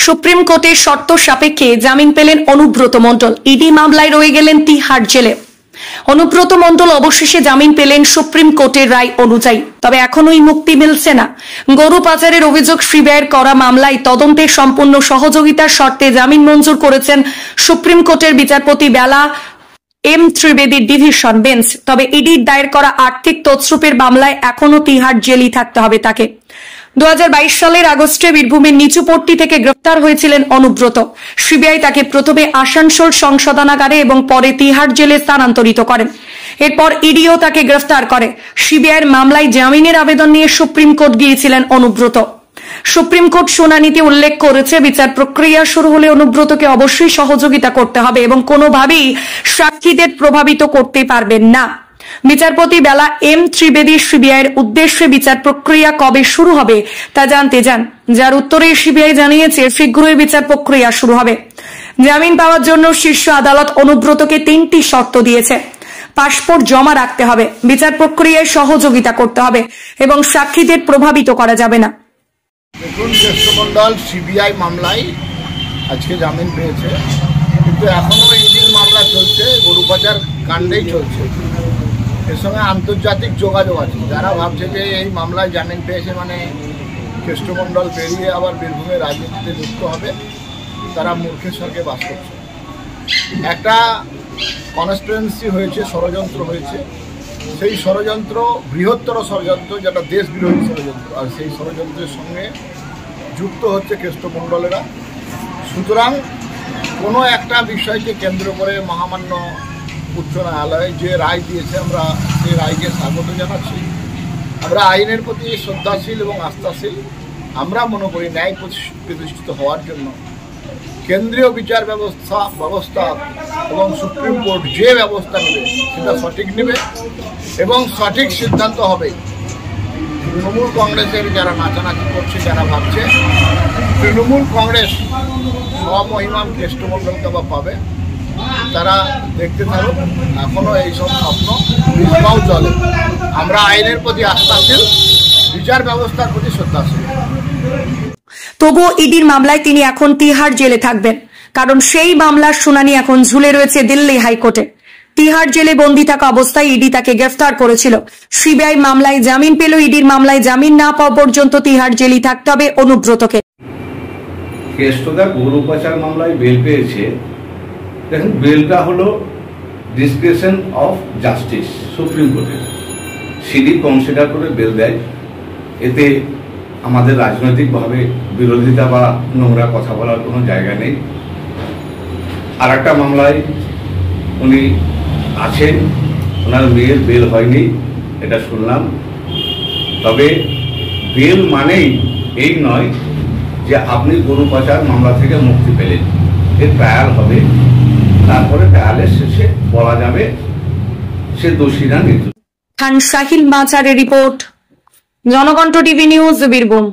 Supreme কোর্টের শর্ত সাপেক্ষে জামিন পেলেন অনুব্রত মণ্ডল। ইডি মামলায় রয়ে গেলেন তিহার জেলে। অনুব্রত মণ্ডল অবশেষে জামিন পেলেন সুপ্রিম কোর্টের রায় অনুযায়ী। তবে এখনোই মুক্তি মিলছে না। গরু পাচারের অভিযোগ সিবিআইয়ের করা মামলায় তদন্তে সম্পূর্ণ সহযোগিতার শর্তে জামিন মঞ্জুর করেছেন সুপ্রিম কোর্টের বিচারপতি বেলা এম ত্রিবেদীর ডিভিশন বেঞ্চ। তবে ইডির দায়ের করা আর্থিক তছরূপের মামলায় এখনো তিহার জেলেই থাকতে হবে তাকে। 2022 সালের আগস্টে বীরভূমের নিচুপট্টি থেকে গ্রেফতার হয়েছিলেন অনুব্রত। সিবিআই তাকে প্রথমে আসানসোল সংশোধনাগারে এবং পরে তিহার জেলে স্থানান্তরিত করেন। এরপর ইডিও তাকে গ্রেফতার করে। সিবিআইয়ের মামলায় জামিনের আবেদন নিয়ে সুপ্রিম কোর্ট গিয়েছিলেন অনুব্রত। সুপ্রিম কোর্ট শুনানিতে উল্লেখ করেছে, বিচার প্রক্রিয়া শুরু হলে অনুব্রতকে অবশ্যই সহযোগিতা করতে হবে এবং কোনোভাবেই সাক্ষীদের প্রভাবিত করতে পারবেন না। বিচারপতি বেলা এম ত্রিবেদী সিবিআইয়ের উদ্দেশ্যে বিচার প্রক্রিয়া কবে শুরু হবে তা জানতে চান, যার উত্তরে সিবিআই জানিয়েছে শীঘ্রই বিচার প্রক্রিয়া শুরু হবে। জামিন পাওয়ার জন্য শীর্ষ আদালত অনুব্রতকে 3টি শর্ত দিয়েছে। পাসপোর্ট জমা রাখতে হবে, বিচার প্রক্রিয়ায় সহযোগিতা করতে হবে এবং সাক্ষীদের প্রভাবিত করা যাবে না। দেখুন, কেষ্টমণ্ডল সিবিআই মামলায় আজকে জামিন পেয়েছে, কিন্তু এখনো ইডির মামলা চলছে, গরু পাচার কাণ্ডেই চলছে। এর সঙ্গে আন্তর্জাতিক যোগাযোগ আছে। যারা ভাবছে যে এই মামলায় জামিন পেয়েছে মানে কেষ্টমণ্ডল পেরিয়ে আবার বীরভূমের রাজনীতিতে যুক্ত হবে, তারা মূর্খের স্বর্গে বাস করছে। একটা কনস্পিরেন্সি হয়েছে, ষড়যন্ত্র হয়েছে। সেই ষড়যন্ত্র বৃহত্তর ষড়যন্ত্র, যেটা দেশ বিরোধী ষড়যন্ত্র, আর সেই ষড়যন্ত্রের সঙ্গে যুক্ত হচ্ছে কেষ্টমণ্ডলেরা। সুতরাং কোনো একটা বিষয়কে কেন্দ্র করে মহামান্য উচ্চ ন্যায়ালয় যে রায় দিয়েছে, আমরা সেই রায়কে স্বাগত জানাচ্ছি। আমরা আইনের প্রতি শ্রদ্ধাশীল এবং আস্থাশীল। আমরা মনে করি ন্যায় প্রতিষ্ঠিত হওয়ার জন্য কেন্দ্রীয় বিচার ব্যবস্থা এবং সুপ্রিম কোর্ট যে ব্যবস্থা নেবে সেটা সঠিক নেবে এবং সঠিক সিদ্ধান্ত হবে। তৃণমূল কংগ্রেসের যারা নাচানাচি করছে, যারা ভাবছে তৃণমূল কংগ্রেস স্বমহিমাম কেষ্টমণ্ডলকে বা পাবে, তারা দেখতে থাকুক। এখনো এইসব স্বপ্ন বিস্মাও চলে। আমরা আইনের প্রতি আস্থাশীল, বিচার ব্যবস্থার প্রতি শ্রদ্ধাশীল। তবুও ইডির মামলায় তিনি এখন তিহার জেলে থাকবেন, কারণ সেই মামলার শুনানি এখন ঝুলে রয়েছে দিল্লি হাইকোর্টে। তিহার জেলে বন্দী থাকা অবস্থায় ইডি তাকে গ্রেফতার করেছিল। সিবিআই মামলায় জামিন পেল, ইডির মামলায় জামিন না পাওয়া পর্যন্ত তিহার জেলেই থাকতে হবে অনুব্রতকে। কেষ্টদা গরু পাচার মামলায় বেল পেয়েছে। দেখুন, বেলটা হলো ডিসক্রিপশন অফ জাস্টিস, সুপ্রিম কোর্টের। সিডি কনসিডার করে বেল দেয়। এতে আমাদের রাজনৈতিকভাবে বিরোধিতা বা নোংরা কথা বলার কোনো জায়গা নেই। আর একটা মামলায় উনি আছেন, ওনার মেয়ের বেল হয়নি, এটা শুনলাম। তবে বেল মানেই এই নয় যে আপনি গরু পাচার মামলা থেকে মুক্তি পেলেন। এর ট্রায়াল হবে, তারপরে ট্রায়ালের শেষে বলা যাবে সে দোষী না নির্দোষী। খান শাহিল মাচারের report, Janakantha TV news, Birbhum.